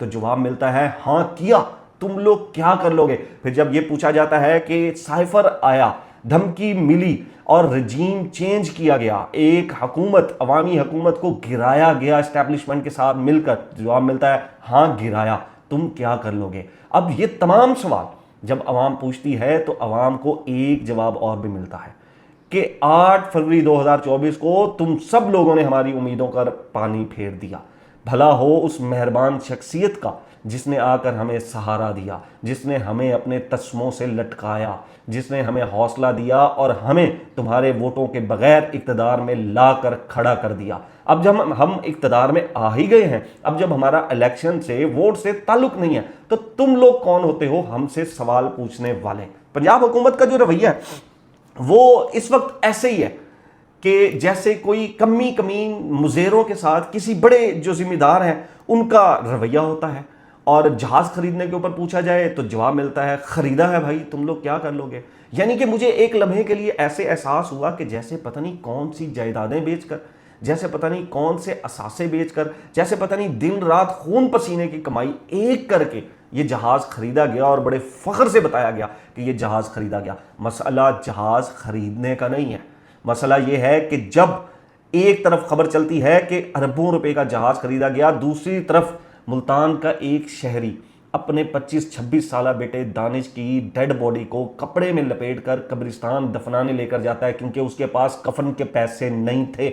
تو جواب ملتا ہے ہاں کیا، تم لوگ کیا کر لو گے؟ پھر جب یہ پوچھا جاتا ہے کہ سائفر آیا، دھمکی ملی اور رجیم چینج کیا گیا، ایک حکومت، عوامی حکومت کو گرایا گیا اسٹیبلشمنٹ کے ساتھ مل کر، جواب ملتا ہے ہاں گرایا، تم کیا کر لو گے؟ اب یہ تمام سوال جب عوام پوچھتی ہے تو عوام کو ایک جواب اور بھی ملتا ہے کہ 8 فروری 2024 کو تم سب لوگوں نے ہماری امیدوں پر پانی پھیر دیا، بھلا ہو اس مہربان شخصیت کا جس نے آ کر ہمیں سہارا دیا، جس نے ہمیں اپنے تسموں سے لٹکایا، جس نے ہمیں حوصلہ دیا اور ہمیں تمہارے ووٹوں کے بغیر اقتدار میں لا کر کھڑا کر دیا۔ اب جب ہم اقتدار میں آ ہی گئے ہیں، اب جب ہمارا الیکشن سے، ووٹ سے تعلق نہیں ہے، تو تم لوگ کون ہوتے ہو ہم سے سوال پوچھنے والے؟ پنجاب حکومت کا جو رویہ ہے وہ اس وقت ایسے ہی ہے کہ جیسے کوئی کمی کمین مزیروں کے ساتھ کسی بڑے جو ذمہ دار ہیں ان کا رویہ ہوتا ہے، اور جہاز خریدنے کے اوپر پوچھا جائے تو جواب ملتا ہے خریدا ہے بھائی، تم لوگ کیا کر لو گے؟ یعنی کہ مجھے ایک لمحے کے لیے ایسے احساس ہوا کہ جیسے پتہ نہیں کون سی جائیدادیں بیچ کر، جیسے پتہ نہیں کون سے اثاثے بیچ کر، جیسے پتہ نہیں دن رات خون پسینے کی کمائی ایک کر کے یہ جہاز خریدا گیا، اور بڑے فخر سے بتایا گیا کہ یہ جہاز خریدا گیا۔ مسئلہ جہاز خریدنے کا نہیں ہے، مسئلہ یہ ہے کہ جب ایک طرف خبر چلتی ہے کہ اربوں روپے کا جہاز خریدا گیا، دوسری طرف ملتان کا ایک شہری اپنے 25-26 سالہ بیٹے دانش کی ڈیڈ باڈی کو کپڑے میں لپیٹ کر قبرستان دفنانے لے کر جاتا ہے کیونکہ اس کے پاس کفن کے پیسے نہیں تھے۔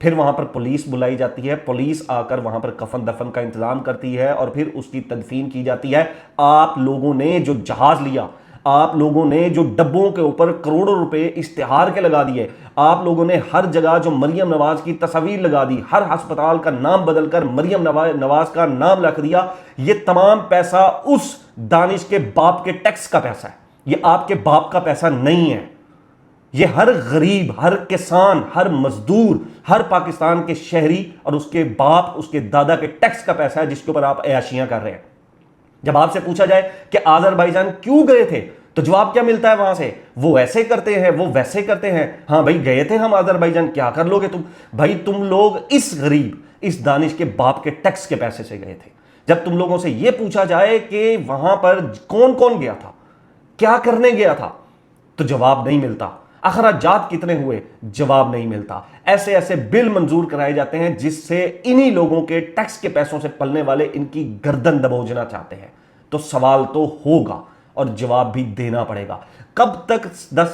پھر وہاں پر پولیس بلائی جاتی ہے، پولیس آ کر وہاں پر کفن دفن کا انتظام کرتی ہے اور پھر اس کی تدفین کی جاتی ہے۔ آپ لوگوں نے جو جہاز لیا، آپ لوگوں نے جو ڈبوں کے اوپر کروڑوں روپے اشتہار کے لگا دیے، آپ لوگوں نے ہر جگہ جو مریم نواز کی تصاویر لگا دی، ہر ہسپتال کا نام بدل کر مریم نواز کا نام رکھ دیا، یہ تمام پیسہ اس دانش کے باپ کے ٹیکس کا پیسہ ہے، یہ آپ کے باپ کا پیسہ نہیں ہے۔ یہ ہر غریب، ہر کسان، ہر مزدور، ہر پاکستان کے شہری اور اس کے باپ، اس کے دادا کے ٹیکس کا پیسہ ہے جس کے اوپر آپ عیاشیاں کر رہے ہیں۔ جب آپ سے پوچھا جائے کہ آذربائیجان کیوں گئے تھے تو جواب کیا ملتا ہے وہاں سے؟ وہ ایسے کرتے ہیں، وہ ویسے کرتے ہیں۔ ہاں بھائی گئے تھے ہم آذربائیجان، کیا کر لوگے تم؟ بھائی تم لوگ اس غریب، اس دانش کے باپ کے ٹیکس کے پیسے سے گئے تھے۔ جب تم لوگوں سے یہ پوچھا جائے کہ وہاں پر کون کون گیا تھا، کیا کرنے گیا تھا، تو جواب نہیں ملتا۔ اخراجات کتنے ہوئے، جواب نہیں ملتا۔ ایسے ایسے بل منظور کرائے جاتے ہیں جس سے انہی لوگوں کے ٹیکس کے پیسوں سے پلنے والے ان کی گردن دبوچنا چاہتے ہیں۔ تو سوال تو ہوگا اور جواب بھی دینا پڑے گا۔ کب تک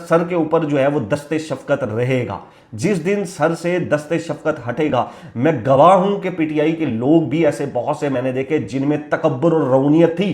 سر کے اوپر جو ہے وہ دست شفقت رہے گا؟ جس دن سر سے دست شفقت ہٹے گا، میں گواہ ہوں کہ پی ٹی آئی کے لوگ بھی ایسے بہت سے میں نے دیکھے جن میں تکبر اور رونیت تھی۔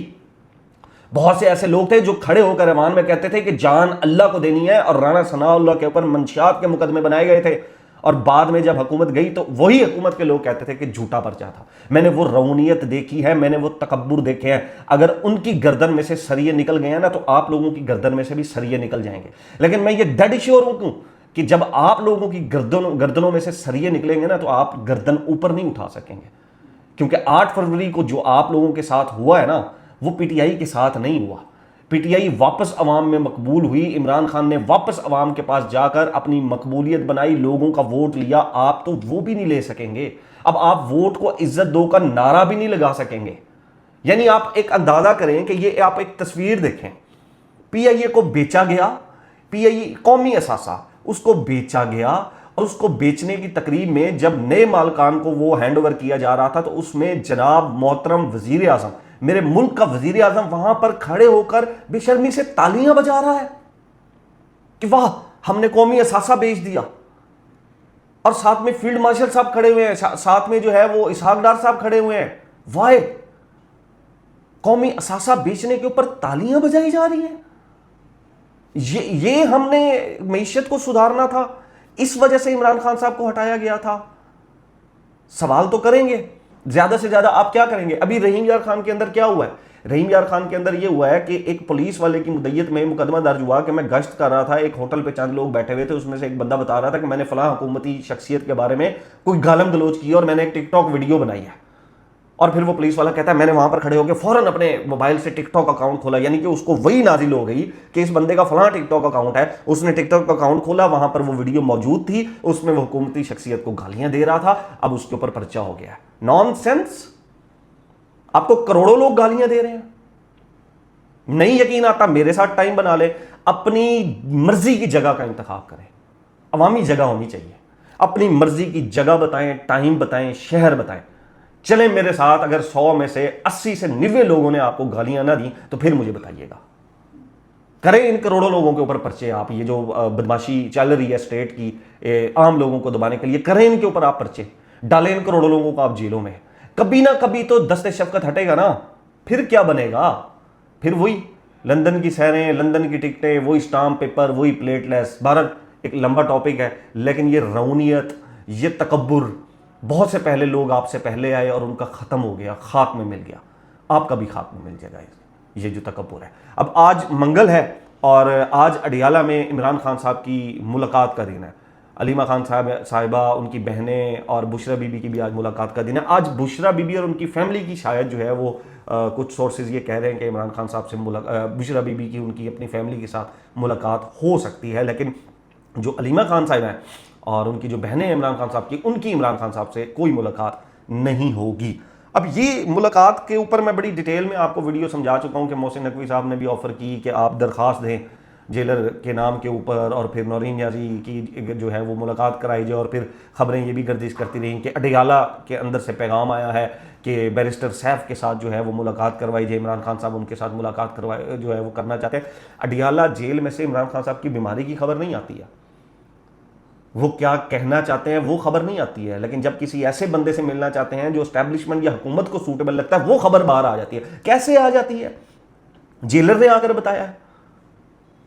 بہت سے ایسے لوگ تھے جو کھڑے ہو کر ایوان میں کہتے تھے کہ جان اللہ کو دینی ہے، اور رانا ثناء اللہ کے اوپر منشیات کے مقدمے بنائے گئے تھے، اور بعد میں جب حکومت گئی تو وہی حکومت کے لوگ کہتے تھے کہ جھوٹا پرچہ تھا۔ میں نے وہ رونیت دیکھی ہے، میں نے وہ تکبر دیکھے ہیں۔ اگر ان کی گردن میں سے سریے نکل گئے ہیں نا تو آپ لوگوں کی گردن میں سے بھی سریے نکل جائیں گے۔ لیکن میں یہ ڈیڈ شیور ہوں کہ جب آپ لوگوں کی گردنوں میں سے سریے نکلیں گے نا تو آپ گردن اوپر نہیں اٹھا سکیں گے، کیونکہ 8 فروری کو جو آپ لوگوں کے ساتھ ہوا ہے نا وہ پی ٹی آئی کے ساتھ نہیں ہوا۔ پی ٹی آئی واپس عوام میں مقبول ہوئی، عمران خان نے واپس عوام کے پاس جا کر اپنی مقبولیت بنائی، لوگوں کا ووٹ لیا۔ آپ تو وہ بھی نہیں لے سکیں گے، اب آپ ووٹ کو عزت دو کا نعرہ بھی نہیں لگا سکیں گے۔ یعنی آپ ایک اندازہ کریں کہ یہ آپ ایک تصویر دیکھیں، پی آئی اے کو بیچا گیا، پی آئی اے قومی اثاثہ اس کو بیچا گیا، اور اس کو بیچنے کی تقریب میں جب نئے مالکان کو وہ ہینڈ اوور کیا جا رہا تھا تو اس میں جناب محترم وزیر اعظم، میرے ملک کا وزیر اعظم وہاں پر کھڑے ہو کر بے شرمی سے تالیاں بجا رہا ہے کہ واہ ہم نے قومی اثاثہ بیچ دیا، اور ساتھ میں فیلڈ مارشل صاحب کھڑے ہوئے ہیں، ساتھ میں جو ہے وہ اسحاق ڈار صاحب کھڑے ہوئے ہیں۔ واہ، قومی اثاثہ بیچنے کے اوپر تالیاں بجائی جا رہی ہیں۔ یہ ہم نے معیشت کو سدھارنا تھا، اس وجہ سے عمران خان صاحب کو ہٹایا گیا تھا۔ سوال تو کریں گے، زیادہ سے زیادہ آپ کیا کریں گے؟ ابھی رحیم یار خان کے اندر کیا ہوا ہے؟ رحیم یار خان کے اندر یہ ہوا ہے کہ ایک پولیس والے کی مدعیت میں مقدمہ درج ہوا کہ میں گشت کر رہا تھا، ایک ہوٹل پہ چند لوگ بیٹھے ہوئے تھے، اس میں سے ایک بندہ بتا رہا تھا کہ میں نے فلاں حکومتی شخصیت کے بارے میں کوئی گالم گلوچ کی اور میں نے ایک ٹک ٹاک ویڈیو بنائی ہے۔ اور پھر وہ پولیس والا کہتا ہے میں نے وہاں پر کھڑے ہو کے فوراً اپنے موبائل سے ٹک ٹاک اکاؤنٹ کھولا، یعنی کہ اس کو وہی نازل ہو گئی کہ اس بندے کا فلاں ٹک ٹاک اکاؤنٹ ہے، اس نے ٹک ٹاک اکاؤنٹ کھولا، وہاں پر وہ ویڈیو موجود تھی، اس میں وہ حکومتی شخصیت کو گالیاں دے رہا تھا، اب اس کے اوپر پرچہ ہو گیا ہے۔ نان سینس۔ آپ کو کروڑوں لوگ گالیاں دے رہے ہیں. نہیں یقین آتا میرے ساتھ ٹائم بنا لے, اپنی مرضی کی جگہ کا انتخاب کریں. عوامی جگہ ہونی چاہیے, اپنی مرضی کی جگہ بتائیں, ٹائم بتائیں, شہر بتائیں. چلیں میرے ساتھ, اگر 100 میں سے 80 سے 90 لوگوں نے آپ کو گالیاں نہ دیں تو پھر مجھے بتائیے گا. کریں ان کروڑوں لوگوں کے اوپر پرچے, آپ یہ جو بدماشی چل رہی ہے اسٹیٹ کی عام لوگوں کو دبانے کے لیے, کریں ان کے اوپر آپ پرچے, ڈالیں ان کروڑوں لوگوں کو آپ جیلوں میں. کبھی نہ کبھی تو دست شفقت ہٹے گا نا, پھر کیا بنے گا؟ پھر وہی لندن کی سیریں, لندن کی ٹکٹیں, وہی اسٹامپ پیپر, وہی پلیٹ لیس. بھارت ایک لمبا ٹاپک ہے, لیکن یہ رونیت, یہ تکبر, بہت سے پہلے لوگ آپ سے پہلے آئے اور ان کا ختم ہو گیا, خاک میں مل گیا. آپ کا بھی خاک میں مل جائے گا یہ جو تکبر ہے. اب آج منگل ہے اور آج اڈیالہ میں عمران خان صاحب کی ملاقات کا دن ہے. علیمہ خان صاحبہ, ان کی بہنیں اور بشرا بی بی کی بھی آج ملاقات کا دن ہے. آج بشرا بی بی اور ان کی فیملی کی شاید جو ہے وہ کچھ سورسز یہ کہہ رہے ہیں کہ عمران خان صاحب سے بشرا بی بی کی ان کی اپنی فیملی کے ساتھ ملاقات ہو سکتی ہے, لیکن جو علیمہ خان صاحب ہیں اور ان کی جو بہنیں عمران خان صاحب کی, ان کی عمران خان صاحب سے کوئی ملاقات نہیں ہوگی. اب یہ ملاقات کے اوپر میں بڑی ڈیٹیل میں آپ کو ویڈیو سمجھا چکا ہوں کہ محسن نقوی صاحب نے بھی آفر کی کہ آپ درخواست دیں جیلر کے نام کے اوپر, اور پھر نورین نیازی کی جو ہے وہ ملاقات کرائی جائے. اور پھر خبریں یہ بھی گردش کرتی رہیں کہ اڈیالہ کے اندر سے پیغام آیا ہے کہ بیرسٹر سیف کے ساتھ جو ہے وہ ملاقات کروائی جائے. عمران خان صاحب ان کے ساتھ ملاقات کروائی جو ہے وہ کرنا چاہتے ہیں. اڈیالہ جیل میں سے عمران خان صاحب کی بیماری کی خبر نہیں آتی ہے, وہ کیا کہنا چاہتے ہیں وہ خبر نہیں آتی ہے, لیکن جب کسی ایسے بندے سے ملنا چاہتے ہیں جو اسٹیبلشمنٹ یا حکومت کو سوٹیبل لگتا ہے وہ خبر باہر آ جاتی ہے. کیسے آ جاتی ہے؟ جیلر نے آ کر بتایا ہے.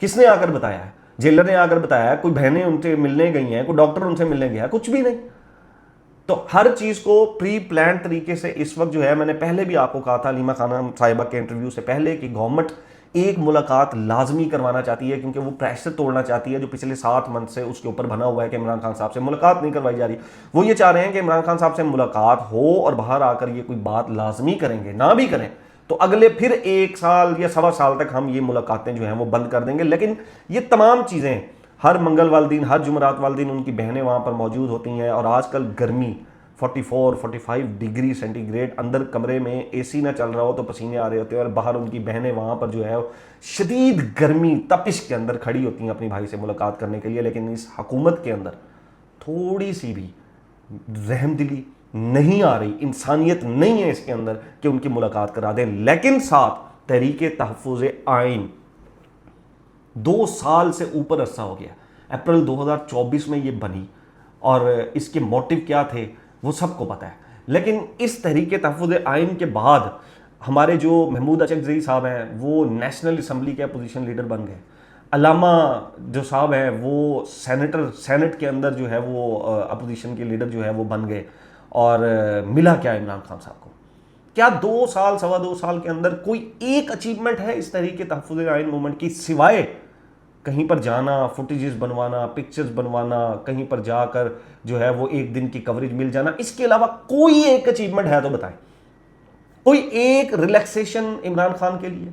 کس نے آ کر بتایا ہے؟ جیلر نے آ کر بتایا ہے. کوئی بہنیں ان سے ملنے گئی ہیں, کوئی ڈاکٹر ان سے ملنے گیا, کچھ بھی نہیں. تو ہر چیز کو پری پلان طریقے سے اس وقت جو ہے, میں نے پہلے بھی آپ کو کہا تھا علیمہ خانم صاحبہ کے انٹرویو سے پہلے کہ گورنمنٹ ایک ملاقات لازمی کروانا چاہتی ہے, کیونکہ وہ پریشر توڑنا چاہتی ہے جو پچھلے 7 منتھ سے اس کے اوپر بنا ہوا ہے کہ عمران خان صاحب سے ملاقات نہیں کروائی جا رہی. وہ یہ چاہ رہے ہیں کہ عمران خان صاحب سے ملاقات ہو اور باہر آ کر یہ کوئی بات لازمی کریں گے, نہ بھی کریں تو اگلے پھر 1 سال یا 1.25 سال تک ہم یہ ملاقاتیں جو ہیں وہ بند کر دیں گے. لیکن یہ تمام چیزیں ہر منگل والے دن, ہر جمعرات والے دن ان کی بہنیں وہاں پر موجود ہوتی ہیں. اور آج کل گرمی 44-45 ڈگری سینٹی گریڈ, اندر کمرے میں اے سی نہ چل رہا ہو تو پسینے آ رہے ہوتے ہیں, اور باہر ان کی بہنیں وہاں پر جو ہے شدید گرمی تپش کے اندر کھڑی ہوتی ہیں اپنی بھائی سے ملاقات کرنے کے لیے. لیکن اس حکومت کے اندر تھوڑی سی بھی رحم دلی نہیں آ رہی, انسانیت نہیں ہے اس کے اندر کہ ان کی ملاقات کرا دیں. لیکن ساتھ تحریک تحفظ آئین 2 سال سے اوپر عرصہ ہو گیا, اپریل 2024 میں یہ بنی, اور اس کے موٹیو کیا تھے وہ سب کو پتہ ہے. لیکن اس تحریک تحفظ آئین کے بعد ہمارے جو محمود اچکزئی صاحب ہیں وہ نیشنل اسمبلی کے اپوزیشن لیڈر بن گئے. علامہ جو صاحب ہیں وہ سینٹ کے اندر جو ہے وہ اپوزیشن کے لیڈر جو ہے وہ بن گئے. اور ملا کیا عمران خان صاحب کو؟ کیا 2 سال 2.25 سال کے اندر کوئی ایک اچیومنٹ ہے اس تحریک تحفظ آئین موومنٹ کی, سوائے کہیں پر جانا, فوٹیجز بنوانا, پکچرز بنوانا, کہیں پر جا کر جو ہے وہ 1 دن کی کوریج مل جانا؟ اس کے علاوہ کوئی ایک اچیومنٹ ہے تو بتائیں. کوئی ایک ریلیکسیشن عمران خان کے لیے,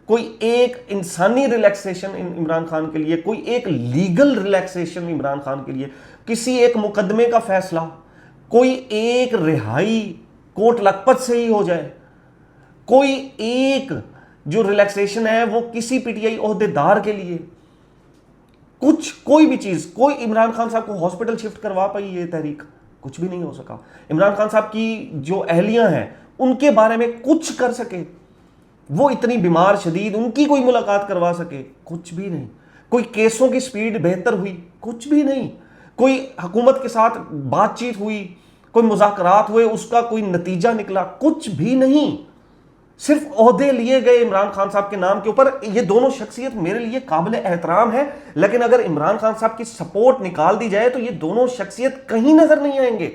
کوئی ایک انسانی ریلیکسیشن عمران خان کے لیے, کوئی ایک لیگل ریلیکسیشن عمران خان کے لیے, کسی ایک مقدمے کا فیصلہ, کوئی ایک رہائی کوٹ لکھپت سے ہی ہو جائے, کوئی ایک جو ریلیکسیشن ہے وہ کسی پی ٹی آئی عہدے دار کے لیے, کوئی بھی چیز, کوئی عمران خان صاحب کو ہاسپٹل شفٹ کروا پائی یہ تحریک؟ کچھ بھی نہیں ہو سکا. عمران خان صاحب کی جو اہلیاں ہیں ان کے بارے میں کچھ کر سکے, وہ اتنی بیمار شدید, ان کی کوئی ملاقات کروا سکے؟ کچھ بھی نہیں. کوئی کیسوں کی سپیڈ بہتر ہوئی؟ کچھ بھی نہیں. کوئی حکومت کے ساتھ بات چیت ہوئی, کوئی مذاکرات ہوئے, اس کا کوئی نتیجہ نکلا؟ کچھ بھی نہیں. صرف عہدے لیے گئے عمران خان صاحب کے نام کے اوپر. یہ دونوں شخصیت میرے لیے قابل احترام ہے, لیکن اگر عمران خان صاحب کی سپورٹ نکال دی جائے تو یہ دونوں شخصیت کہیں نظر نہیں آئیں گے.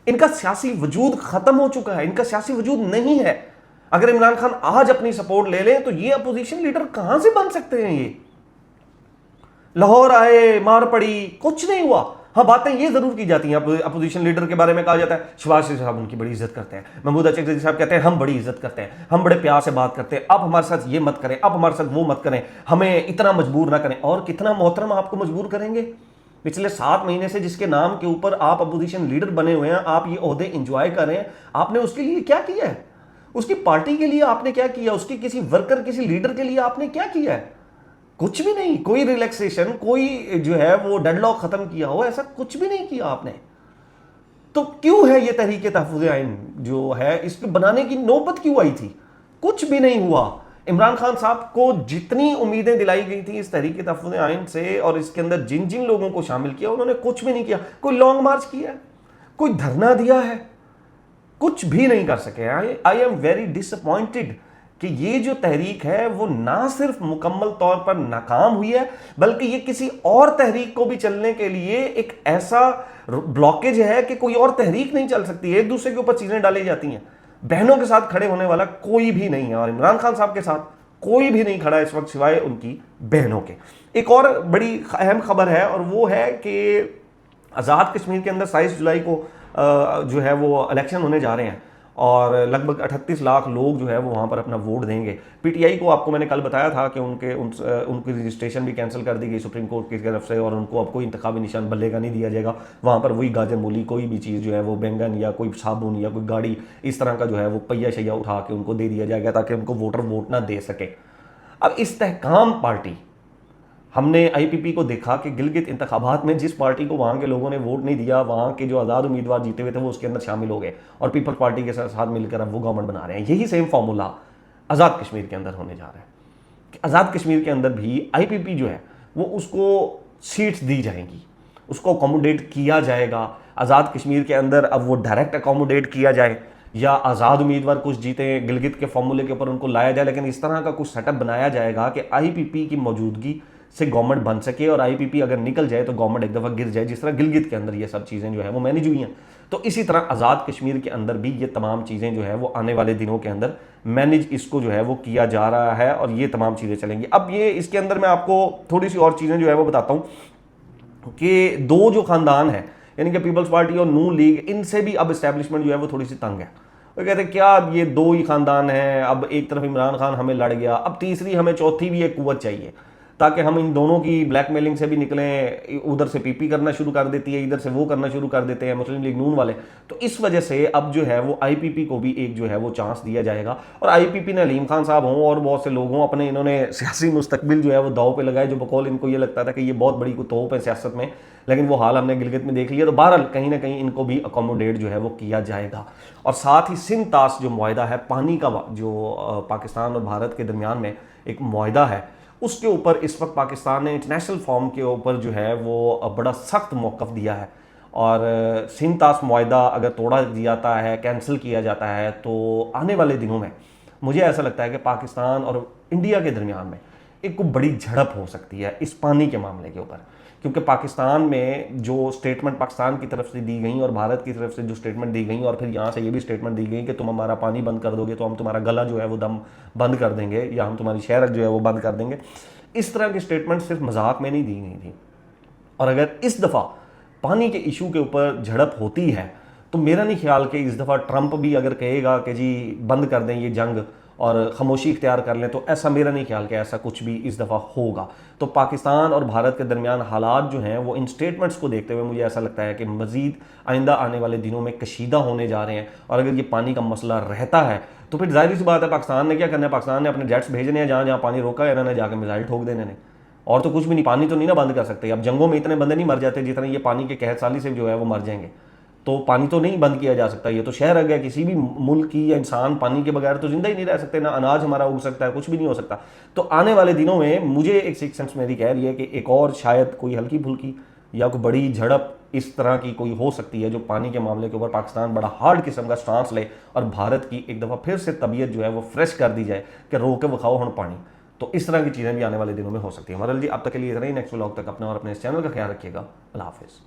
ان کا سیاسی وجود ختم ہو چکا ہے, ان کا سیاسی وجود نہیں ہے. اگر عمران خان آج اپنی سپورٹ لے لیں تو یہ اپوزیشن لیڈر کہاں سے بن سکتے ہیں؟ یہ لاہور آئے, مار پڑی, کچھ نہیں ہوا. ہاں باتیں یہ ضرور کی جاتی ہیں, اپوزیشن لیڈر کے بارے میں کہا جاتا ہے شہباز شریف صاحب ان کی بڑی عزت کرتے ہیں, محمود اچکزئی صاحب کہتے ہیں ہم بڑی عزت کرتے ہیں, ہم بڑے پیار سے بات کرتے ہیں, آپ ہمارے ساتھ یہ مت کریں, آپ ہمارے ساتھ وہ مت کریں, ہمیں اتنا مجبور نہ کریں. اور کتنا محترم آپ کو مجبور کریں گے؟ پچھلے 7 مہینے سے جس کے نام کے اوپر آپ اپوزیشن لیڈر بنے ہوئے ہیں, آپ یہ عہدے انجوائے کر رہے ہیں, آپ نے اس کے لیے کیا کیا ہے؟ اس کی پارٹی کے لیے آپ نے کیا کیا؟ اس کی کسی ورکر کسی لیڈر کے لیے آپ نے کیا کیا ہے؟ کچھ بھی نہیں. کوئی ریلیکسیشن، کوئی جو ہے وہ ڈیڈ لاک ختم کیا ہو، ایسا کچھ بھی نہیں کیا آپ نے. تو کیوں ہے یہ تحریک تحفظ آئین جو ہے اس کے بنانے کی نوبت کیوں آئی تھی؟ کچھ بھی نہیں ہوا. عمران خان صاحب کو جتنی امیدیں دلائی گئی تھیں اس تحریک تحفظ آئین سے اور اس کے اندر جن جن لوگوں کو شامل کیا انہوں نے کچھ بھی نہیں کیا. کوئی لانگ مارچ کیا ہے؟ کوئی دھرنا دیا ہے؟ کچھ بھی نہیں کر سکے. I am very disappointed کہ یہ جو تحریک ہے وہ نہ صرف مکمل طور پر ناکام ہوئی ہے بلکہ یہ کسی اور تحریک کو بھی چلنے کے لیے ایک ایسا بلاکیج ہے کہ کوئی اور تحریک نہیں چل سکتی ہے. ایک دوسرے کے اوپر چیزیں ڈالی جاتی ہیں. بہنوں کے ساتھ کھڑے ہونے والا کوئی بھی نہیں ہے اور عمران خان صاحب کے ساتھ کوئی بھی نہیں کھڑا اس وقت سوائے ان کی بہنوں کے. ایک اور بڑی اہم خبر ہے اور وہ ہے کہ آزاد کشمیر کے اندر 27 جولائی کو جو ہے وہ الیکشن ہونے جا رہے ہیں اور لگ بھگ 38 لاکھ لوگ جو ہے وہ وہاں پر اپنا ووٹ دیں گے. پی ٹی آئی کو آپ کو میں نے کل بتایا تھا کہ ان کی رجسٹریشن بھی کینسل کر دی گئی سپریم کورٹ کی طرف سے اور ان کو اب کوئی انتخابی نشان بلے کا نہیں دیا جائے گا. وہاں پر وہی گاجر مولی کوئی بھی چیز جو ہے وہ بینگن یا کوئی صابن یا کوئی گاڑی اس طرح کا جو ہے وہ پہیا شیا اٹھا کے ان کو دے دیا جائے گا تاکہ ان کو ووٹر ووٹ نہ دے سکے. اب استحکام پارٹی، ہم نے آئی پی پی کو دیکھا کہ گلگت انتخابات میں جس پارٹی کو وہاں کے لوگوں نے ووٹ نہیں دیا وہاں کے جو آزاد امیدوار جیتے ہوئے تھے وہ اس کے اندر شامل ہو گئے اور پیپل پارٹی کے ساتھ مل کر اب وہ گورنمنٹ بنا رہے ہیں. یہی سیم فارمولا آزاد کشمیر کے اندر ہونے جا رہا ہے کہ آزاد کشمیر کے اندر بھی آئی پی پی جو ہے وہ اس کو سیٹس دی جائیں گی، اس کو اکوموڈیٹ کیا جائے گا. آزاد کشمیر کے اندر اب وہ ڈائریکٹ اکوموڈیٹ کیا جائے یا آزاد امیدوار کچھ جیتے گلگت کے فارمولے کے اوپر ان کو لایا جائے، لیکن اس طرح کا کچھ سیٹ اپ بنایا جائے گا کہ آئی پی پی کی موجودگی سے گورنمنٹ بن سکے اور آئی پی پی اگر نکل جائے تو گورنمنٹ ایک دفعہ گر جائے، جس طرح گلگت کے اندر یہ سب چیزیں جو ہیں وہ مینیج ہوئی ہیں. تو اسی طرح آزاد کشمیر کے اندر بھی یہ تمام چیزیں جو ہے وہ آنے والے دنوں کے اندر مینیج اس کو جو ہے وہ کیا جا رہا ہے اور یہ تمام چیزیں چلیں گی. اب یہ اس کے اندر میں آپ کو تھوڑی سی اور چیزیں جو ہے وہ بتاتا ہوں کہ دو جو خاندان ہیں یعنی کہ پیپلز پارٹی اور نون لیگ، ان سے بھی اب اسٹیبلشمنٹ جو ہے وہ تھوڑی سی تنگ ہے. وہ کہتے ہیں کیا اب یہ دو ہی خاندان ہیں، اب ایک طرف عمران خان ہمیں لڑ گیا، اب تیسری ہمیں چوتھی بھی ایک قوت چاہیے تاکہ ہم ان دونوں کی بلیک میلنگ سے بھی نکلیں. ادھر سے پی پی کرنا شروع کر دیتی ہے، ادھر سے وہ کرنا شروع کر دیتے ہیں مسلم لیگ نون والے. تو اس وجہ سے اب جو ہے وہ آئی پی پی کو بھی ایک جو ہے وہ چانس دیا جائے گا اور آئی پی پی نے علیم خان صاحب ہوں اور بہت سے لوگ ہوں اپنے انہوں نے سیاسی مستقبل جو ہے وہ داؤ پہ لگائے جو بقول ان کو یہ لگتا تھا کہ یہ بہت بڑی توپ ہے سیاست میں، لیکن وہ حال ہم نے گلگت میں دیکھ لیا. تو بہرحال کہیں نہ کہیں ان کو بھی اکوموڈیٹ جو ہے وہ کیا جائے گا. اور ساتھ ہی سندھ طاس جو معاہدہ ہے پانی کا جو پاکستان اور بھارت کے درمیان میں ایک معاہدہ ہے، اس کے اوپر اس وقت پاکستان نے انٹرنیشنل فارم کے اوپر جو ہے وہ بڑا سخت موقف دیا ہے. اور سندھ طاس معاہدہ اگر توڑا جاتا ہے، کینسل کیا جاتا ہے، تو آنے والے دنوں میں مجھے ایسا لگتا ہے کہ پاکستان اور انڈیا کے درمیان میں ایک بڑی جھڑپ ہو سکتی ہے اس پانی کے معاملے کے اوپر. کیونکہ پاکستان میں جو سٹیٹمنٹ پاکستان کی طرف سے دی گئیں اور بھارت کی طرف سے جو سٹیٹمنٹ دی گئیں اور پھر یہاں سے یہ بھی سٹیٹمنٹ دی گئی کہ تم ہمارا پانی بند کر دو گے تو ہم تمہارا گلا جو ہے وہ دم بند کر دیں گے یا ہم تمہاری شہر جو ہے وہ بند کر دیں گے. اس طرح کی سٹیٹمنٹ صرف مذاق میں نہیں دی گئی تھی. اور اگر اس دفعہ پانی کے ایشو کے اوپر جھڑپ ہوتی ہے تو میرا نہیں خیال کہ اس دفعہ ٹرمپ بھی اگر کہے گا کہ جی بند کر دیں یہ جنگ اور خاموشی اختیار کر لیں، تو ایسا میرا نہیں خیال کہ ایسا کچھ بھی اس دفعہ ہوگا. تو پاکستان اور بھارت کے درمیان حالات جو ہیں وہ ان سٹیٹمنٹس کو دیکھتے ہوئے مجھے ایسا لگتا ہے کہ مزید آئندہ آنے والے دنوں میں کشیدہ ہونے جا رہے ہیں. اور اگر یہ پانی کا مسئلہ رہتا ہے تو پھر ظاہری سی بات ہے پاکستان نے کیا کرنا ہے، پاکستان نے اپنے جیٹس بھیجنے ہیں جہاں جہاں پانی روکا ہے انہوں نے جا کے میزائل ٹھوک دینے نے، اور تو کچھ بھی نہیں. پانی تو نہیں نا بند کر سکتے. اب جنگوں میں اتنے بندے نہیں مر جاتے جتنے یہ پانی کے قحط سالی سے جو ہے وہ مر جائیں گے. تو پانی تو نہیں بند کیا جا سکتا. یہ تو شہر ہے، کسی بھی ملک کی یا انسان پانی کے بغیر تو زندہ ہی نہیں رہ سکتے، نہ اناج ہمارا اگ سکتا ہے، کچھ بھی نہیں ہو سکتا. تو آنے والے دنوں میں مجھے ایک سکس سینس میری کہہ رہی ہے کہ ایک اور شاید کوئی ہلکی پھلکی یا کوئی بڑی جھڑپ اس طرح کی کوئی ہو سکتی ہے جو پانی کے معاملے کے اوپر پاکستان بڑا ہارڈ قسم کا سٹانس لے اور بھارت کی ایک دفعہ پھر سے طبیعت جو ہے وہ فریش کر دی جائے کہ رو کے بخاؤ ہن پانی. تو اس طرح کی چیزیں بھی آنے والے دنوں میں ہو سکتی ہیں. ہمارے لیے اب تک کے لیے اتنا ہی. نیکسٹ ولاگ تک اپنا اور اپنے اس چینل کا خیال رکھیے گا. اللہ حافظ.